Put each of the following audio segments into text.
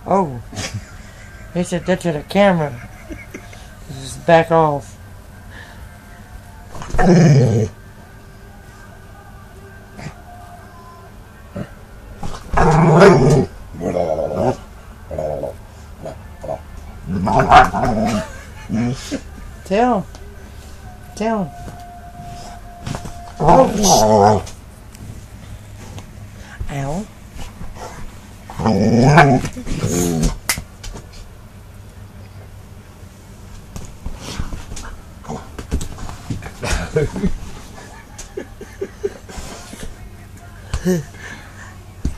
Oh, he said that to the camera. Just back off. Tell him. Tell him. Oh. Ow.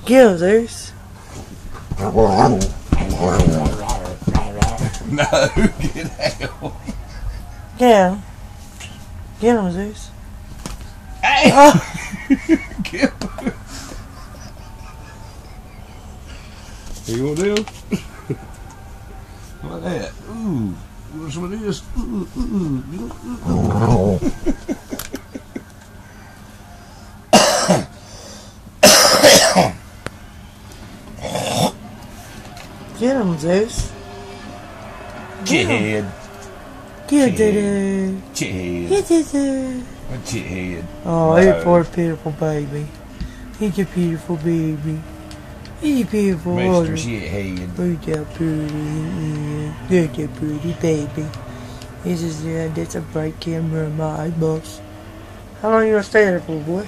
Get him, Zeus. No, get out. Get him. Get him, Zeus. Hey! Oh. Get him. What you gonna do? How about that? Ooh. You want some of this? Get him, Zeus. Chithead. Get it. Chithead. Get it. A chithead. Oh, No. you're poor pitiful baby. He's a beautiful baby. He's a beautiful Mr. Shithead. Look that pretty. Look that pretty baby. He says, yeah, that's a bright camera in my eyeballs. How long you gonna stay there for, boy?